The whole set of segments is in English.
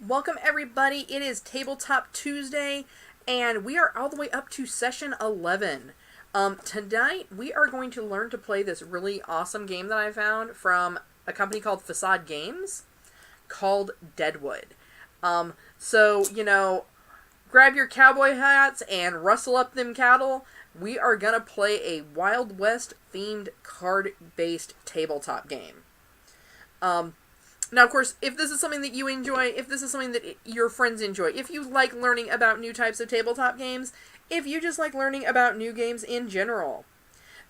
Welcome everybody, it is Tabletop Tuesday, and we are all the way up to session 11. Tonight, we are going to learn to play this really awesome game that I found from a company called Facade Games, called Deadwood. Grab your cowboy hats and rustle up them cattle. We are gonna play a Wild West themed card-based tabletop game. Now, of course, if this is something that you enjoy, if this is something that your friends enjoy, if you like learning about new types of tabletop games, if you just like learning about new games in general,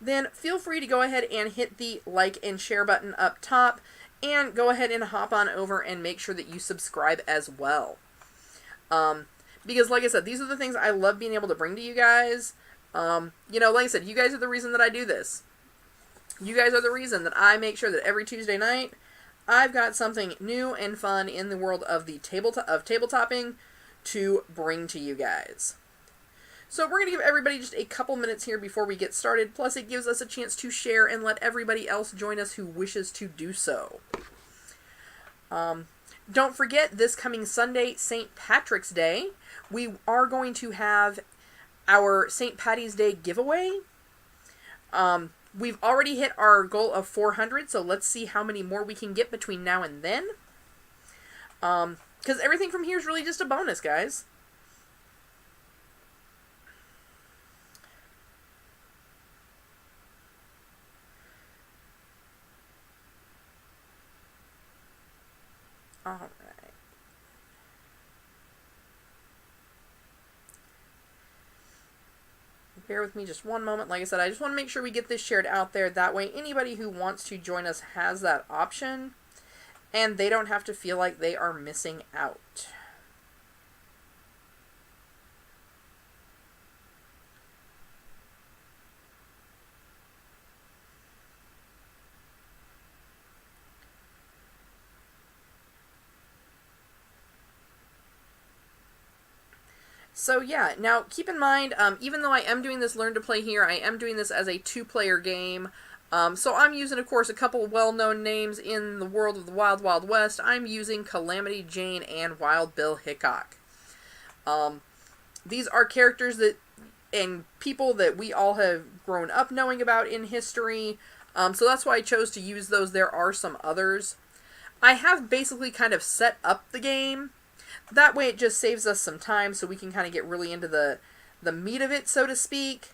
then feel free to go ahead and hit the like and share button up top, and go ahead and hop on over and make sure that you subscribe as well. Because, like I said, these are the things I love being able to bring to you guys. Like I said, you guys are the reason that I do this. You guys are the reason that I make sure that every Tuesday night, I've got something new and fun in the world of the tabletopping to bring to you guys. So we're going to give everybody just a couple minutes here before we get started, plus it gives us a chance to share and let everybody else join us who wishes to do so. Don't forget, this coming Sunday, St. Patrick's Day, we are going to have our St. Patty's Day giveaway. We've already hit our goal of 400, so let's see how many more we can get between now and then. Because everything from here is really just a bonus, guys. Alright. Bear with me just one moment. Like I said, I just want to make sure we get this shared out there. That way, anybody who wants to join us has that option, and they don't have to feel like they are missing out. So yeah, now keep in mind, even though I am doing this Learn to Play here, I am doing this as a two-player game. So I'm using, of course, a couple well-known names in the world of the Wild Wild West. I'm using Calamity Jane and Wild Bill Hickok. These are characters and people that we all have grown up knowing about in history. So that's why I chose to use those. There are some others. I have basically kind of set up the game. That way it just saves us some time so we can kind of get really into the meat of it, so to speak.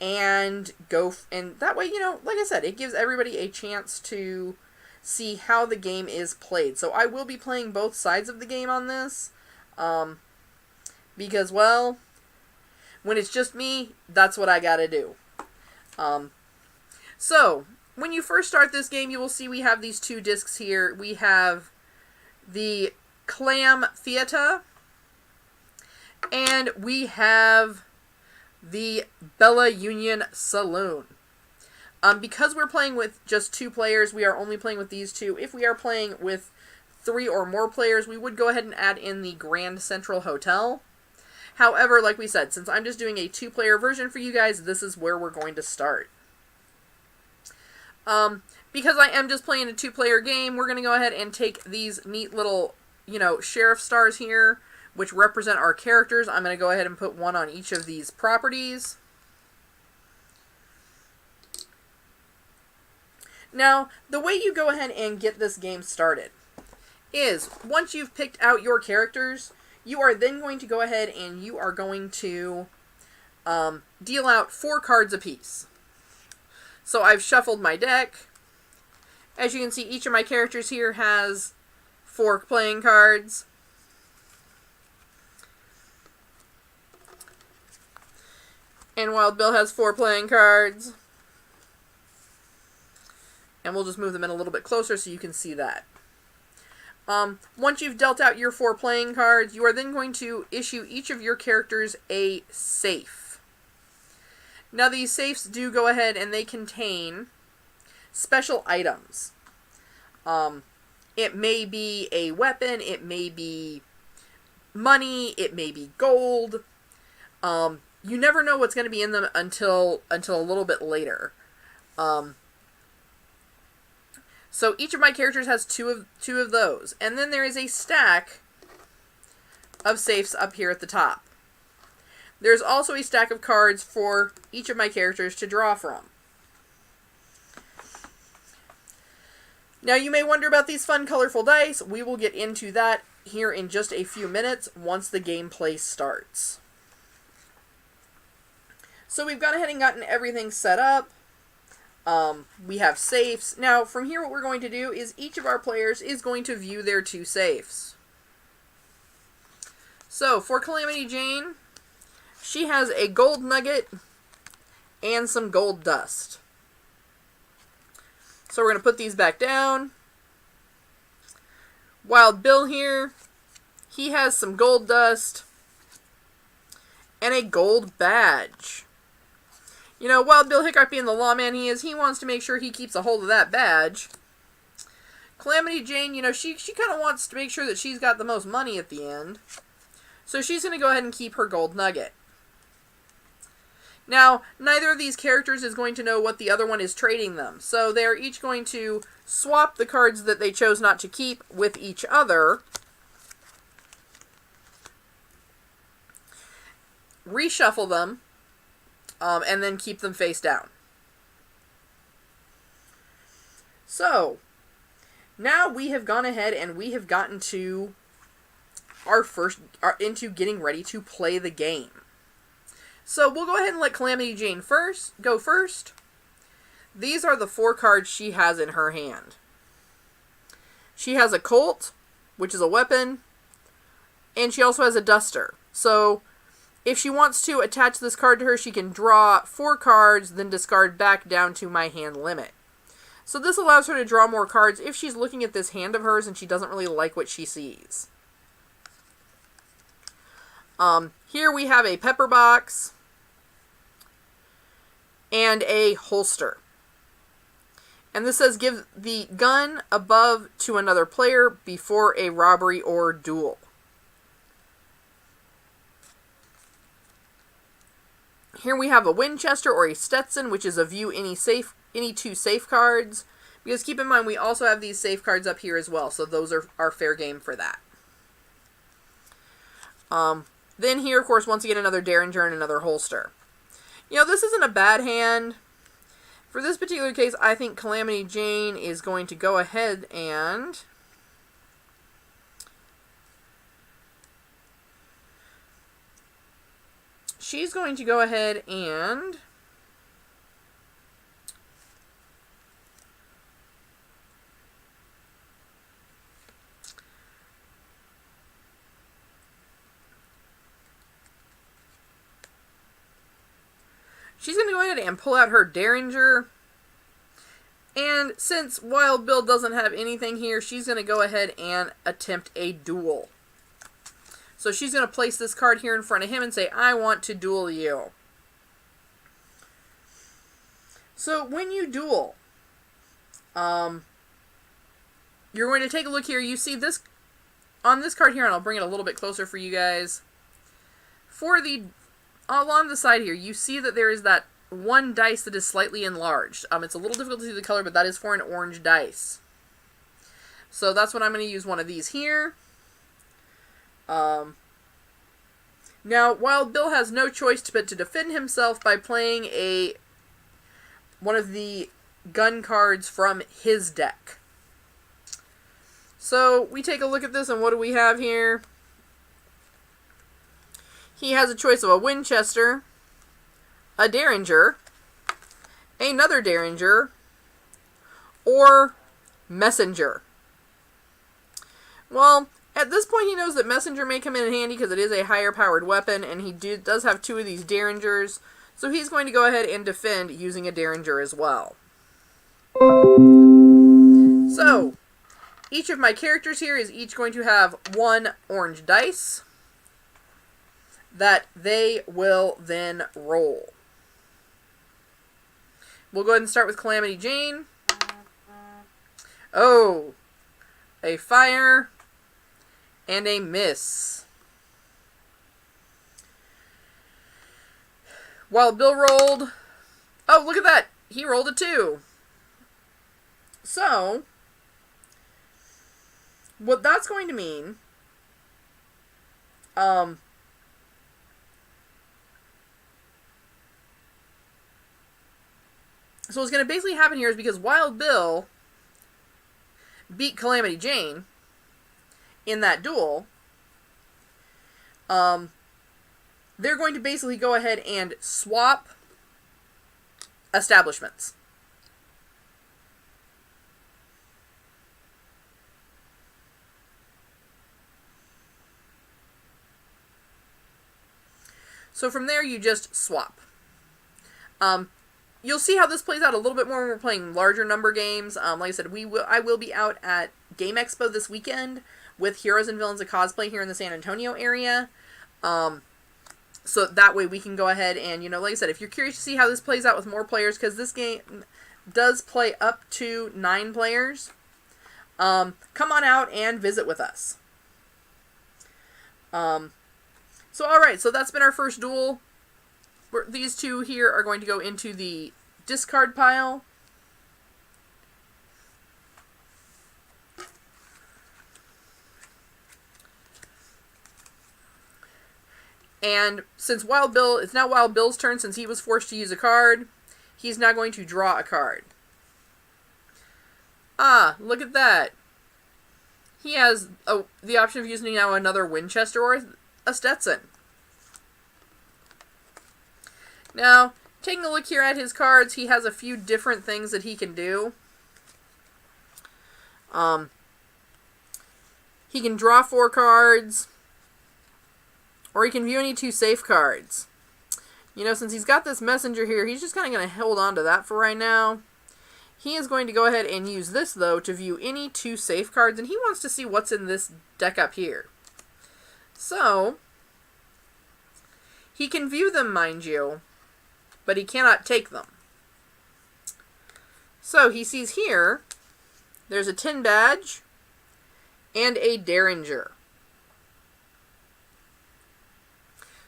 And that way, like I said, it gives everybody a chance to see how the game is played. So I will be playing both sides of the game on this. Because, well, when it's just me, that's what I gotta do. So, when you first start this game, you will see we have these two discs here. We have the Clam Theater, and we have the Bella Union Saloon. Because we're playing with just two players, we are only playing with these two. If we are playing with 3 or more players, we would go ahead and add in the Grand Central Hotel. However, like we said, since I'm just doing a two-player version for you guys, this is where we're going to start. Because I am just playing a two-player game, we're going to go ahead and take these neat little sheriff stars here, which represent our characters. I'm going to go ahead and put one on each of these properties. Now, the way you go ahead and get this game started is, once you've picked out your characters, you are then going to go ahead and you are going to deal out 4 cards apiece. So I've shuffled my deck. As you can see, each of my characters here has 4 playing cards. And Wild Bill has 4 playing cards. And we'll just move them in a little bit closer so you can see that. Once you've dealt out your 4 playing cards, you are then going to issue each of your characters a safe. Now these safes do go ahead and they contain special items. It may be a weapon, it may be money, it may be gold. You never know what's going to be in them until a little bit later. So each of my characters has two of those. And then there is a stack of safes up here at the top. There's also a stack of cards for each of my characters to draw from. Now you may wonder about these fun, colorful dice. We will get into that here in just a few minutes once the gameplay starts. So we've gone ahead and gotten everything set up. We have safes. Now from here what we're going to do is each of our players is going to view their 2 safes. So for Calamity Jane, she has a gold nugget and some gold dust. So we're going to put these back down. Wild Bill here, he has some gold dust and a gold badge. You know, Wild Bill Hickok being the lawman he is, he wants to make sure he keeps a hold of that badge. Calamity Jane, you know, she kind of wants to make sure that she's got the most money at the end. So she's going to go ahead and keep her gold nugget. Now, neither of these characters is going to know what the other one is trading them. So they're each going to swap the cards that they chose not to keep with each other. Reshuffle them. And then keep them face down. So, now we have gone ahead and we have gotten to into getting ready to play the game. So we'll go ahead and let Calamity Jane go first. These are the 4 cards she has in her hand. She has a Colt, which is a weapon, and she also has a Duster. So if she wants to attach this card to her, she can draw 4 cards, then discard back down to my hand limit. So this allows her to draw more cards if she's looking at this hand of hers and she doesn't really like what she sees. Here we have a pepper box and a holster. And this says give the gun above to another player before a robbery or duel. Here we have a Winchester or a Stetson, which is a view any 2 safe cards. Because keep in mind, we also have these safe cards up here as well, so those are fair game for that. Then here, of course, once again, another Derringer and another holster. You know, this isn't a bad hand. For this particular case, I think Calamity Jane is going to go ahead and she's going to go ahead and she's going to go ahead and pull out her Derringer. And since Wild Bill doesn't have anything here, she's going to go ahead and attempt a duel. So she's going to place this card here in front of him and say, I want to duel you. So when you duel, you're going to take a look here. You see this on this card here, and I'll bring it a little bit closer for you guys. For the along the side here, you see that there is that one dice that is slightly enlarged. It's a little difficult to see the color, but that is for an orange dice. So that's what I'm going to use one of these here. Now, Wild Bill has no choice but to defend himself by playing one of the gun cards from his deck. So we take a look at this, and what do we have here? He has a choice of a Winchester, a Derringer, another Derringer, or Messenger. Well, at this point he knows that Messenger may come in handy because it is a higher powered weapon, and he does have 2 of these Derringers, so he's going to go ahead and defend using a Derringer as well. So, each of my characters here is each going to have 1 orange dice that they will then roll. We'll go ahead and start with Calamity Jane. Oh, a fire and a miss. Wild Bill rolled. Oh, look at that. He rolled a 2. So, what that's going to mean So what's going to basically happen here is because Wild Bill beat Calamity Jane in that duel, they're going to basically go ahead and swap establishments. So from there, you just swap. You'll see how this plays out a little bit more when we're playing larger number games. Like I said, I will be out at Game Expo this weekend with Heroes and Villains of Cosplay here in the San Antonio area. So that way we can go ahead and, like I said, if you're curious to see how this plays out with more players, because this game does play up to 9 players, come on out and visit with us. So alright, so that's been our first duel. These two here are going to go into the discard pile. And since it's now Wild Bill's turn, since he was forced to use a card, he's now going to draw a card. Ah, look at that. He has the option of using now another Winchester or a Stetson. Now, taking a look here at his cards, he has a few different things that he can do. He can draw 4 cards, or he can view any 2 safe cards. Since he's got this messenger here, he's just kind of going to hold on to that for right now. He is going to go ahead and use this, though, to view any 2 safe cards, and he wants to see what's in this deck up here. So, he can view them, mind you, but he cannot take them. So, he sees here, there's a Tin Badge and a Derringer.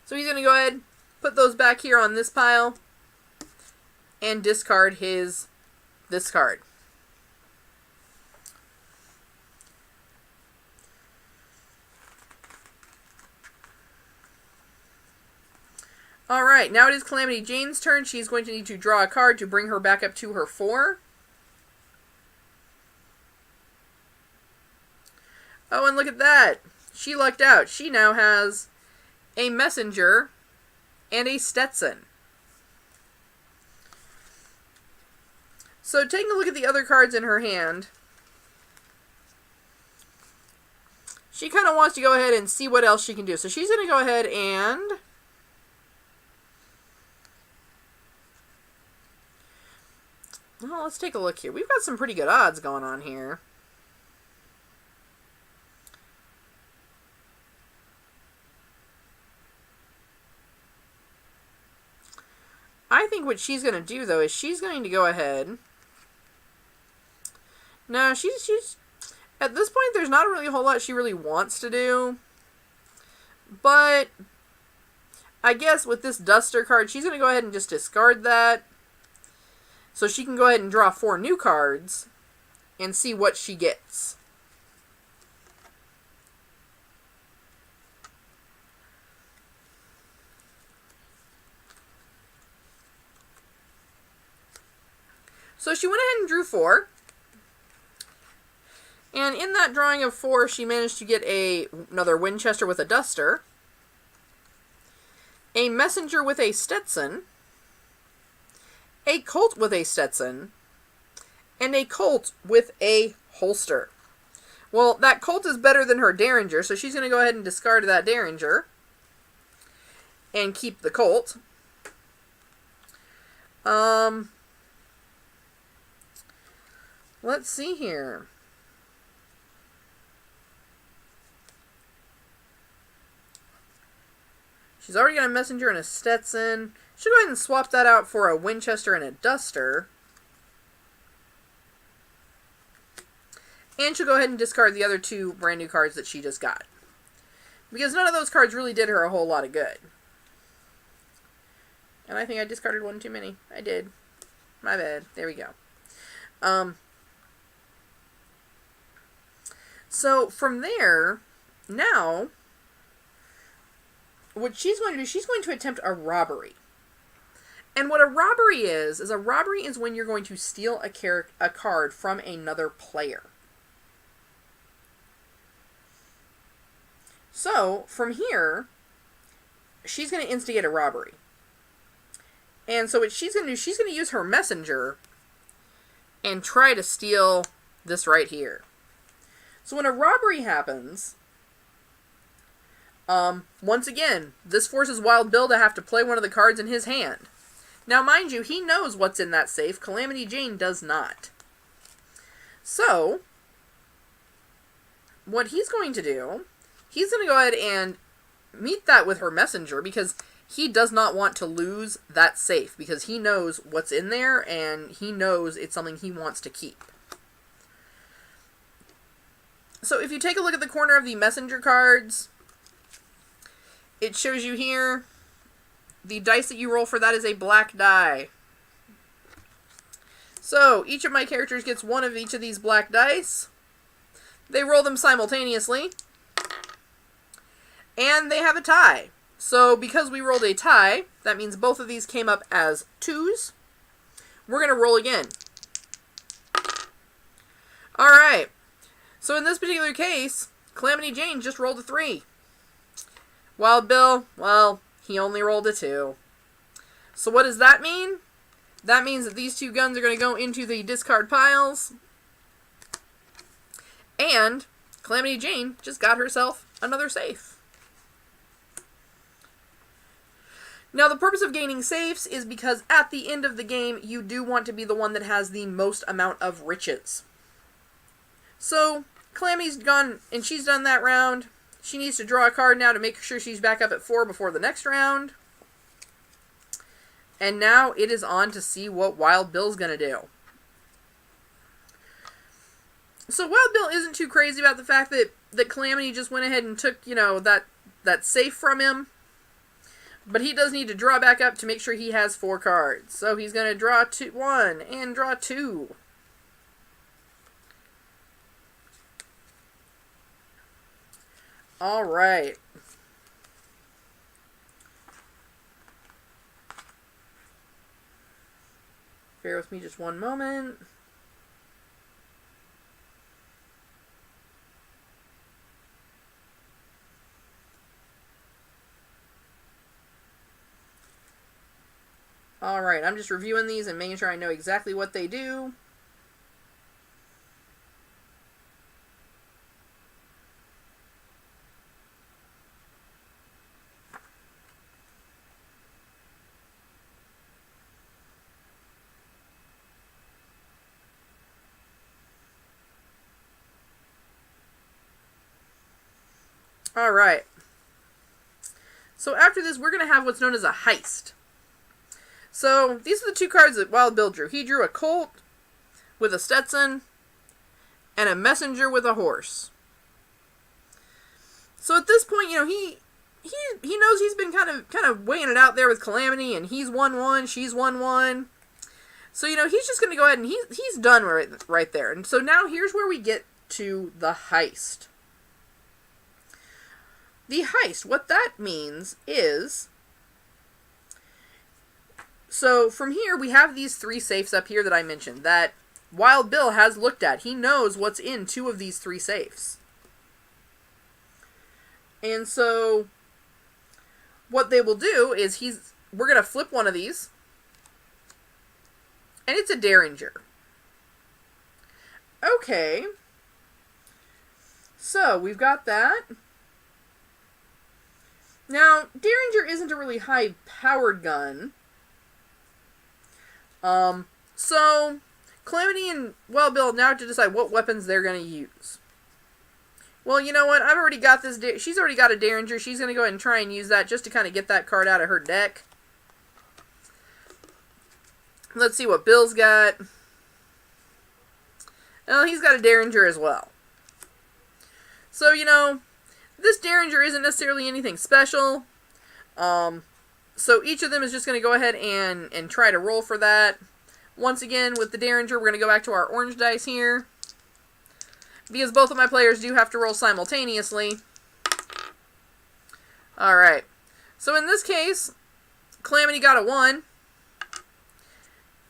So he's going to go ahead, put those back here on this pile, and discard this card. Alright, now it is Calamity Jane's turn. She's going to need to draw a card to bring her back up to her 4. Oh, and look at that. She lucked out. She now has a Messenger and a Stetson. So taking a look at the other cards in her hand, she kind of wants to go ahead and see what else she can do. So she's going to go ahead and well, let's take a look here. We've got some pretty good odds going on here. I think what she's going to do, though, is she's going to go ahead. No, she's at this point, there's not really a whole lot she really wants to do. But I guess with this Duster card, she's going to go ahead and just discard that. So she can go ahead and draw 4 new cards and see what she gets. So she went ahead and drew 4. And in that drawing of 4, she managed to get another Winchester with a Duster, a Messenger with a Stetson, a Colt with a Stetson, and a Colt with a holster. Well, that Colt is better than her Derringer, so she's going to go ahead and discard that Derringer and keep the Colt. Let's see here. She's already got a Messenger and a Stetson. She'll go ahead and swap that out for a Winchester and a Duster. And she'll go ahead and discard the other 2 brand new cards that she just got. Because none of those cards really did her a whole lot of good. And I think I discarded one too many. I did. My bad. There we go. So from there, now what she's going to do, she's going to attempt a robbery. And what a robbery is a robbery is when you're going to steal a card from another player. So, from here, she's going to instigate a robbery. And so what she's going to do, she's going to use her messenger and try to steal this right here. So when a robbery happens, once again, this forces Wild Bill to have to play one of the cards in his hand. Now, mind you, he knows what's in that safe. Calamity Jane does not. So, what he's going to do, he's going to go ahead and meet that with her messenger because he does not want to lose that safe because he knows what's in there and he knows it's something he wants to keep. So, if you take a look at the corner of the messenger cards, it shows you here, the dice that you roll for that is a black die. So, each of my characters gets one of each of these black dice. They roll them simultaneously. And they have a tie. So, because we rolled a tie, that means both of these came up as 2s. We're going to roll again. Alright. So, in this particular case, Calamity Jane just rolled a 3. Wild Bill, well, he only rolled a 2. So what does that mean? That means that these 2 guns are going to go into the discard piles. And Calamity Jane just got herself another safe. Now, the purpose of gaining safes is because at the end of the game, you do want to be the one that has the most amount of riches. So, Calamity's gone, and she's done that round. She needs to draw a card now to make sure she's back up at 4 before the next round. And now it is on to see what Wild Bill's going to do. So Wild Bill isn't too crazy about the fact that Calamity just went ahead and took, that safe from him. But he does need to draw back up to make sure he has 4 cards. So he's going to draw 1 and draw 2. All right. Bear with me just one moment. All right, I'm just reviewing these and making sure I know exactly what they do. Alright. So after this, we're going to have what's known as a heist. So these are the 2 cards that Wild Bill drew. He drew a Colt with a Stetson and a Messenger with a horse. So at this point, he knows he's been kind of weighing it out there with Calamity, and he's 1-1, she's 1-1. So, he's just going to go ahead and he's done right there. And so now here's where we get to the heist. The heist, what that means is, so from here we have these 3 safes up here that I mentioned that Wild Bill has looked at. He knows what's in 2 of these 3 safes. And so what they will do is we're going to flip one of these, and it's a Derringer. Okay. So we've got that. Now, Derringer isn't a really high-powered gun. So Calamity and Wild Bill now have to decide what weapons they're going to use. Well, you know what? I've already got this. She's already got a Derringer. She's going to go ahead and try and use that just to kind of get that card out of her deck. Let's see what Bill's got. Oh, he's got a Derringer as well. So, this Derringer isn't necessarily anything special. So each of them is just going to go ahead and try to roll for that. Once again, with the Derringer, we're going to go back to our orange dice here. Because both of my players do have to roll simultaneously. Alright. So in this case, Calamity got a 1.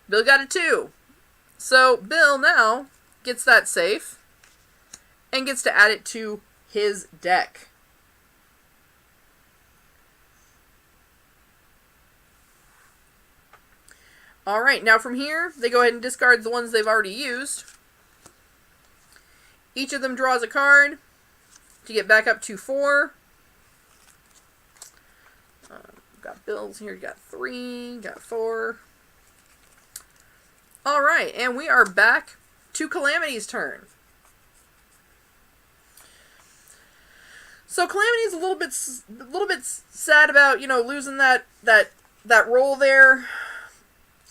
Bill got a 2. So Bill now gets that safe and gets to add it to his deck. Alright, now from here, they go ahead and discard the ones they've already used. Each of them draws a card to get back up to 4. Got Bill's here, got 3, got 4. Alright, and we are back to Calamity's turn. So Calamity's a little bit sad about, losing that roll there.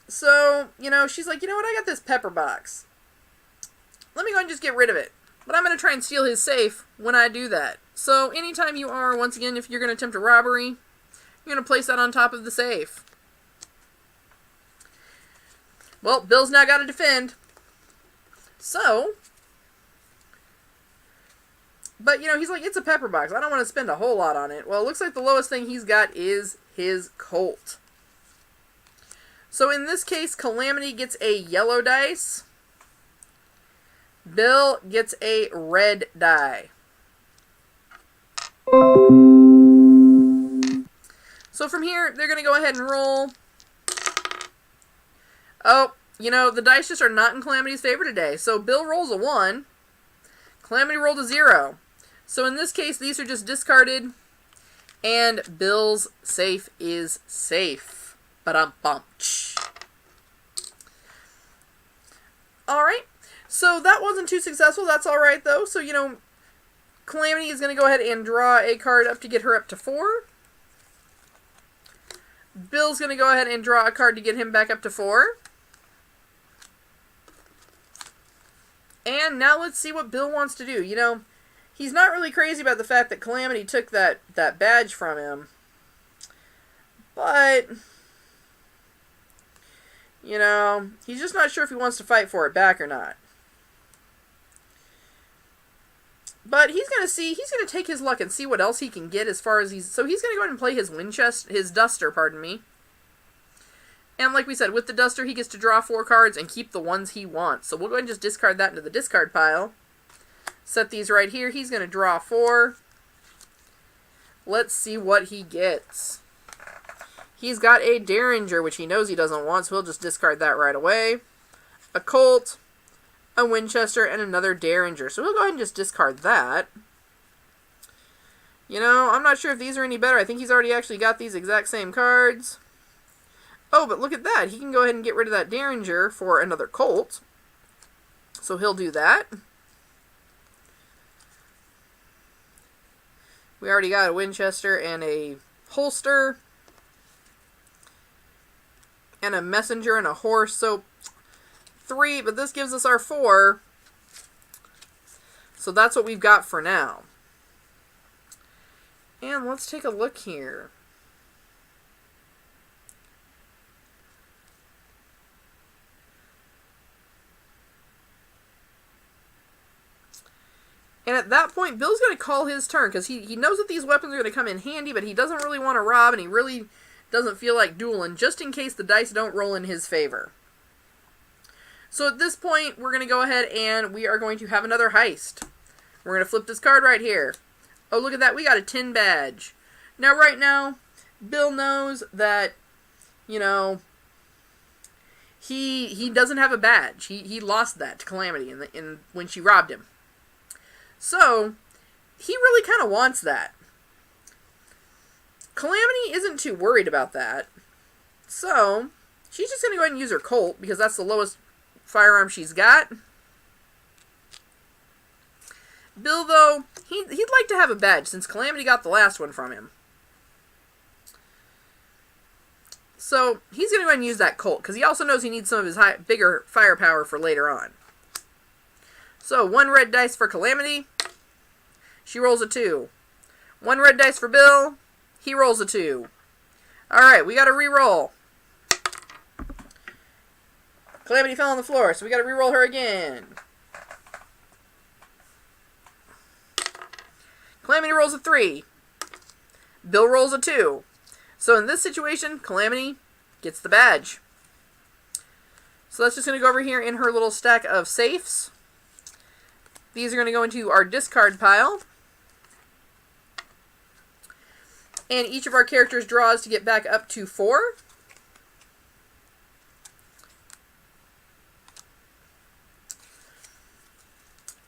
So, she's like, you know what, I got this pepper box. Let me go and just get rid of it. But I'm going to try and steal his safe when I do that. So, anytime you are, once again, if you're going to attempt a robbery, you're going to place that on top of the safe. Well, Bill's now got to defend. So, but, he's like, it's a pepper box. I don't want to spend a whole lot on it. Well, it looks like the lowest thing he's got is his Colt. So in this case, Calamity gets a yellow dice. Bill gets a red die. So from here, they're going to go ahead and roll. Oh, the dice just are not in Calamity's favor today. So Bill rolls a 1. Calamity rolled a 0. So in this case, these are just discarded. And Bill's safe is safe. Ba-dum-bum. Alright, so that wasn't too successful. That's alright, though. So, Calamity is going to go ahead and draw a card up to get her up to 4. Bill's going to go ahead and draw a card to get him back up to 4. And now let's see what Bill wants to do. He's not really crazy about the fact that Calamity took that badge from him. But, he's just not sure if he wants to fight for it back or not. But he's going to take his luck and see what else he can get as far as so he's going to go ahead and play his duster, pardon me. And like we said, with the duster, he gets to draw 4 cards and keep the ones he wants. So we'll go ahead and just discard that into the discard pile. Set these right here. He's going to draw 4. Let's see what he gets. He's got a Derringer, which he knows he doesn't want, so he'll just discard that right away. A Colt, a Winchester, and another Derringer. So he'll go ahead and just discard that. I'm not sure if these are any better. I think he's already actually got these exact same cards. Oh, but look at that. He can go ahead and get rid of that Derringer for another Colt. So he'll do that. We already got a Winchester and a holster. And a messenger and a horse. So 3, but this gives us our 4. So that's what we've got for now. And let's take a look here. And at that point, Bill's going to call his turn, because he knows that these weapons are going to come in handy, but he doesn't really want to rob, and he really doesn't feel like dueling, just in case the dice don't roll in his favor. So at this point, we're going to go ahead and we are going to have another heist. We're going to flip this card right here. Oh, look at that. We got a tin badge. Now, right now, Bill knows that, he doesn't have a badge. He lost that to Calamity when she robbed him. So, he really kind of wants that. Calamity isn't too worried about that. So, she's just going to go ahead and use her Colt, because that's the lowest firearm she's got. Bill, though, he'd like to have a badge, since Calamity got the last one from him. So, he's going to go ahead and use that Colt, because he also knows he needs some of his bigger firepower for later on. So, 1 red dice for Calamity. She rolls a 2. 1 red dice for Bill. He rolls a 2. Alright, we got to re-roll. Calamity fell on the floor, so we got to re-roll her again. Calamity rolls a 3. Bill rolls a 2. So in this situation, Calamity gets the badge. So that's just going to go over here in her little stack of safes. These are going to go into our discard pile. And each of our characters draws to get back up to 4.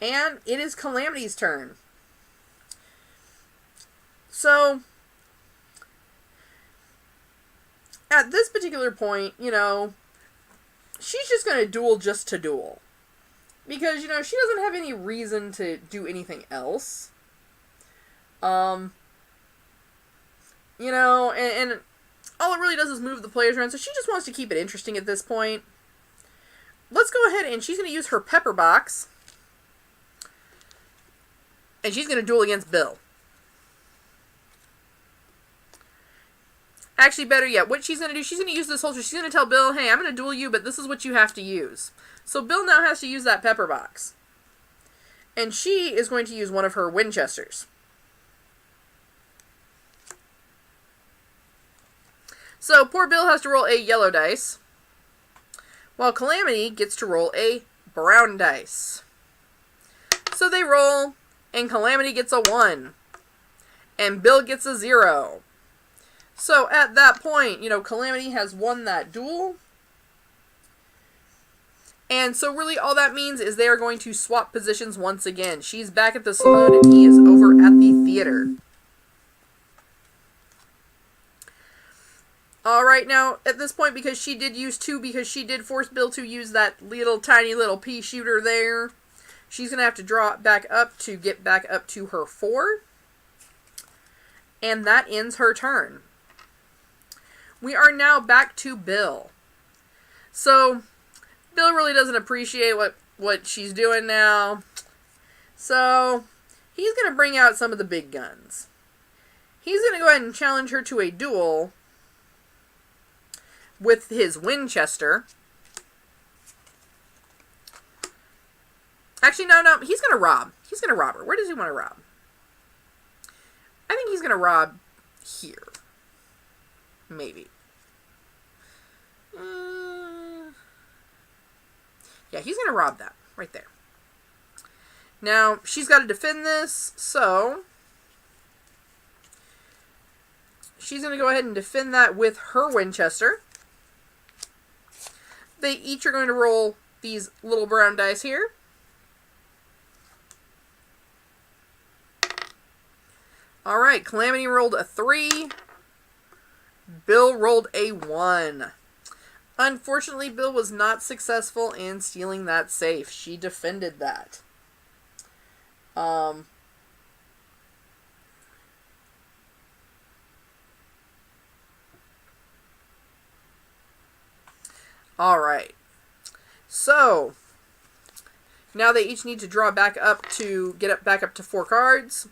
And it is Calamity's turn. So, at this particular point, you know, she's just going to duel just to duel. Because, you know, she doesn't have any reason to do anything else. You know, and all it really does is move the players around, so she just wants to keep it interesting at this point. Let's go ahead and she's going to use her pepper box. And she's going to duel against Bill. Actually, better yet, what she's going to do, she's going to use this holster. She's going to tell Bill, hey, I'm going to duel you, but this is what you have to use. So Bill now has to use that pepper box. And she is going to use one of her Winchesters. So poor Bill has to roll a yellow dice, while Calamity gets to roll a brown dice. So they roll, and Calamity gets a 1, and Bill gets a 0. So at that point, you know, Calamity has won that duel. And so really all that means is they are going to swap positions once again. She's back at the saloon, and he is over at the theater. Alright, now, at this point, because she did use 2, because she did force Bill to use that little tiny little pea shooter there, she's going to have to draw it back up to get back up to her 4. And that ends her turn. We are now back to Bill. So, Bill really doesn't appreciate what she's doing now. So, he's going to bring out some of the big guns. He's going to go ahead and challenge her to a duel with his Winchester. Actually, no, he's going to rob. He's going to rob her. Where does he want to rob? I think he's going to rob here. Maybe. Yeah, he's going to rob that. Right there. Now, she's got to defend this, so she's going to go ahead and defend that with her Winchester. They each are going to roll these little brown dice here. Alright, Calamity rolled a 3. Bill rolled a 1. Unfortunately, Bill was not successful in stealing that safe. She defended that. Alright. So, now they each need to draw back up to get up back up to 4 cards.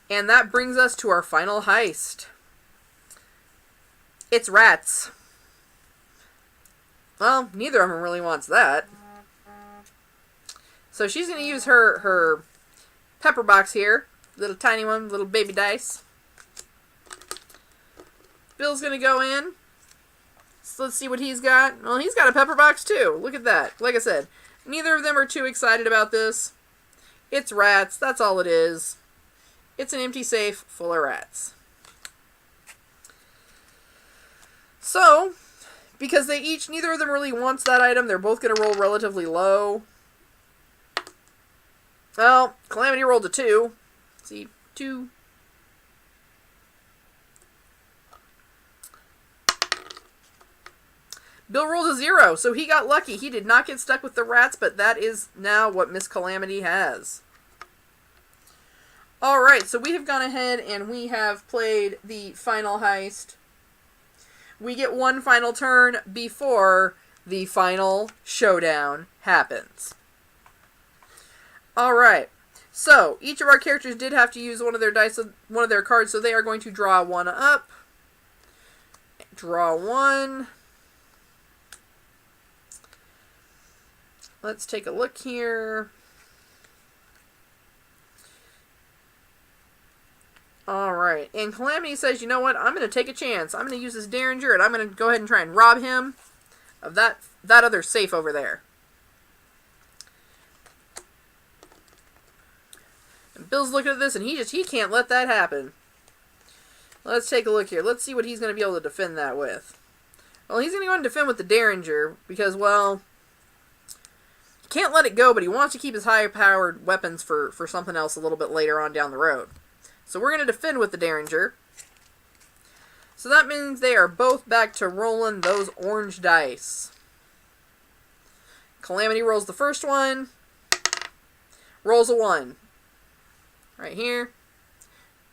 And that brings us to our final heist. It's rats. Well, neither of them really wants that. So she's going to use her pepper box here. Little tiny one, little baby dice. Bill's going to go in. So let's see what he's got. Well, he's got a pepper box too. Look at that. Like I said, neither of them are too excited about this. It's rats. That's all it is. It's an empty safe full of rats. So, because neither of them really wants that item, they're both going to roll relatively low. Well, Calamity rolled a 2. Let's see, 2. Bill rolled a 0, so he got lucky. He did not get stuck with the rats, but that is now what Miss Calamity has. Alright, so we have gone ahead and we have played the final heist. We get one final turn before the final showdown happens. Alright, so each of our characters did have to use one of their dice, one of their cards, so they are going to draw one up. Draw one. Let's take a look here. Alright, and Calamity says, you know what, I'm going to take a chance. I'm going to use this Derringer, and I'm going to go ahead and try and rob him of that other safe over there. And Bill's looking at this, and he can't let that happen. Let's take a look here. Let's see what he's going to be able to defend that with. Well, he's going to go and defend with the Derringer, because, well, he can't let it go, but he wants to keep his high-powered weapons for something else a little bit later on down the road. So we're going to defend with the Derringer. So that means they are both back to rolling those orange dice. Calamity rolls the first one. Rolls a 1. Right here.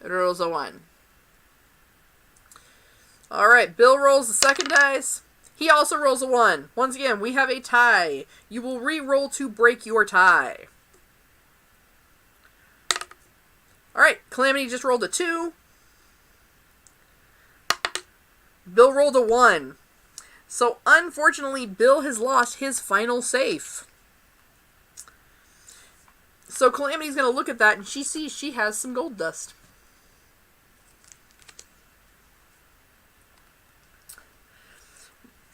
It rolls a 1. Alright, Bill rolls the second dice. He also rolls a 1. Once again, we have a tie. You will re-roll to break your tie. Alright, Calamity just rolled a 2. Bill rolled a 1. So, unfortunately, Bill has lost his final safe. So, Calamity's going to look at that, and she sees she has some gold dust.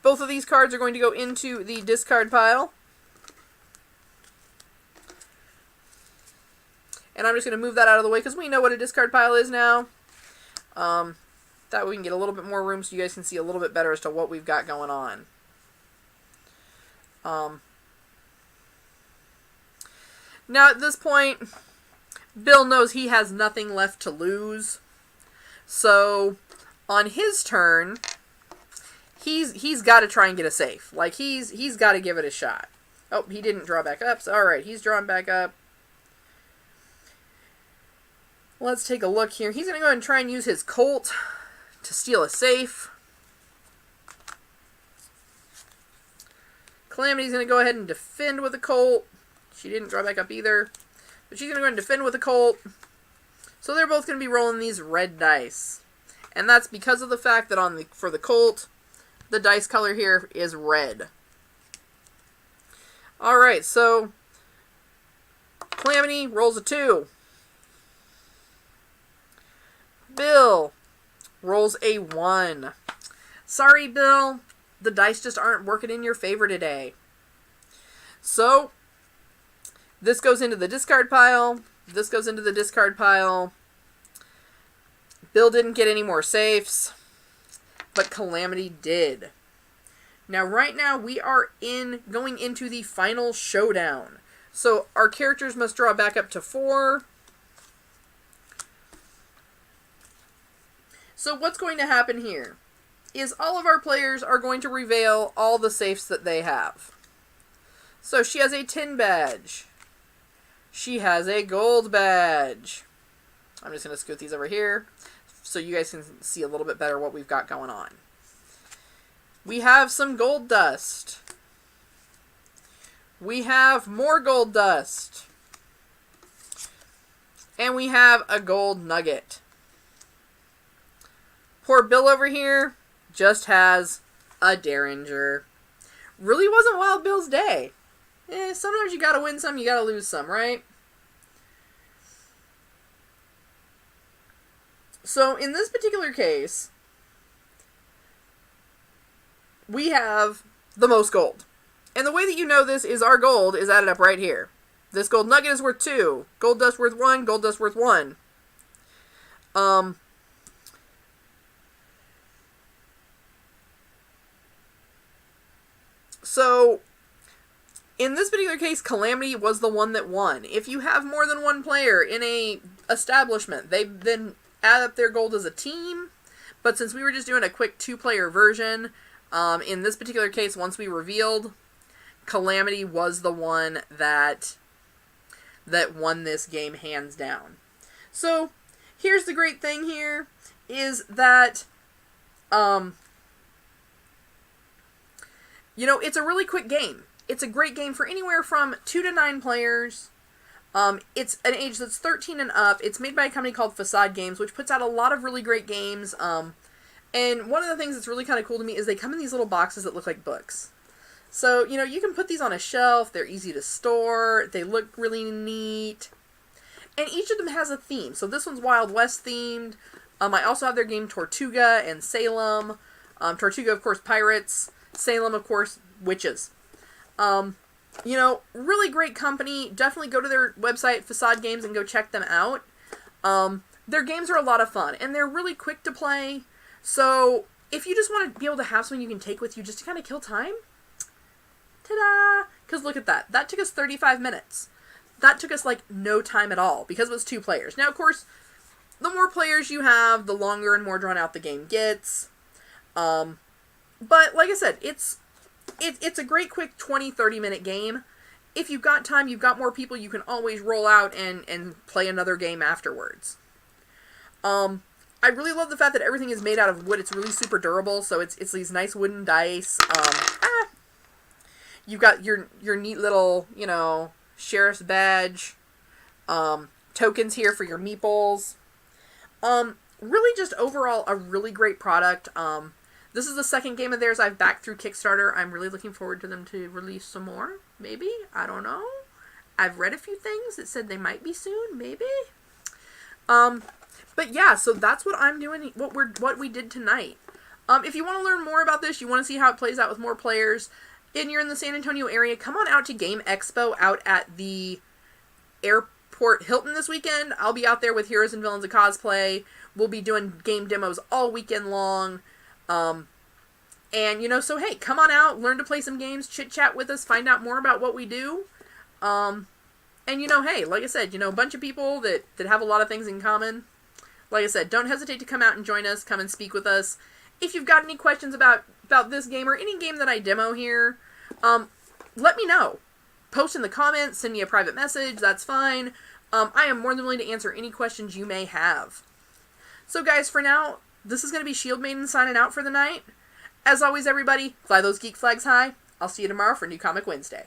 Both of these cards are going to go into the discard pile. And I'm just going to move that out of the way because we know what a discard pile is now. That way we can get a little bit more room so you guys can see a little bit better as to what we've got going on. Now at this point, Bill knows he has nothing left to lose. So, on his turn, he's got to try and get a safe. Like, he's got to give it a shot. Oh, he didn't draw back up. So, alright, he's drawn back up. Let's take a look here. He's going to go ahead and try and use his Colt to steal a safe. Calamity's going to go ahead and defend with a Colt. She didn't draw back up either. But she's going to go ahead and defend with a Colt. So they're both going to be rolling these red dice. And that's because of the fact that for the Colt, the dice color here is red. Alright, so Calamity rolls a 2. Bill rolls a 1. Sorry, Bill. The dice just aren't working in your favor today. So, this goes into the discard pile. This goes into the discard pile. Bill didn't get any more safes, but Calamity did. Now, right now, we are going into the final showdown. So, our characters must draw back up to 4. So what's going to happen here is all of our players are going to reveal all the safes that they have. So she has a tin badge. She has a gold badge. I'm just going to scoot these over here so you guys can see a little bit better what we've got going on. We have some gold dust. We have more gold dust. And we have a gold nugget. Poor Bill over here just has a Derringer. Really wasn't Wild Bill's day. Sometimes you gotta win some, you gotta lose some, right? So, in this particular case, we have the most gold. And the way that you know this is our gold is added up right here. This gold nugget is worth 2. Gold dust worth 1. Gold dust worth 1. So, in this particular case, Calamity was the one that won. If you have more than one player in a establishment, they then add up their gold as a team. But since we were just doing a quick 2-player version, in this particular case, once we revealed, Calamity was the one that won this game hands down. So, here's the great thing here, is that, it's a really quick game. It's a great game for anywhere from 2 to 9 players. It's an age that's 13 and up. It's made by a company called Facade Games, which puts out a lot of really great games. And one of the things that's really kind of cool to me is they come in these little boxes that look like books. So, you can put these on a shelf. They're easy to store. They look really neat. And each of them has a theme. So this one's Wild West themed. I also have their game Tortuga and Salem. Tortuga, of course, pirates. Salem, of course, witches. You know, really great company. Definitely go to their website, Facade Games, and go check them out. Their games are a lot of fun, and they're really quick to play. So, if you just want to be able to have something you can take with you just to kind of kill time, ta-da! Because look at that. That took us 35 minutes. That took us, like, no time at all, because it was 2 players. Now, of course, the more players you have, the longer and more drawn out the game gets. But, like I said, it's a great quick 20-30 minute game. If you've got time, you've got more people, you can always roll out and play another game afterwards. I really love the fact that everything is made out of wood. It's really super durable, so it's these nice wooden dice. You've got your neat little, you know, sheriff's badge. Tokens here for your meeples. Really just overall a really great product. This is the second game of theirs I've backed through Kickstarter. I'm really looking forward to them to release some more. Maybe. I don't know. I've read a few things that said they might be soon. Maybe. But yeah, so that's what I'm doing, what we did tonight. If you want to learn more about this, you want to see how it plays out with more players, and you're in the San Antonio area, come on out to Game Expo out at the Airport Hilton this weekend. I'll be out there with Heroes and Villains of Cosplay. We'll be doing game demos all weekend long. And, you know, so hey, come on out, learn to play some games, chit-chat with us, find out more about what we do. And, you know, hey, like I said, you know, a bunch of people that have a lot of things in common. Like I said, don't hesitate to come out and join us, come and speak with us. If you've got any questions about this game or any game that I demo here, let me know. Post in the comments, send me a private message, that's fine. I am more than willing to answer any questions you may have. So guys, for now, this is going to be Shield Maiden signing out for the night. As always, everybody, fly those geek flags high. I'll see you tomorrow for New Comic Wednesday.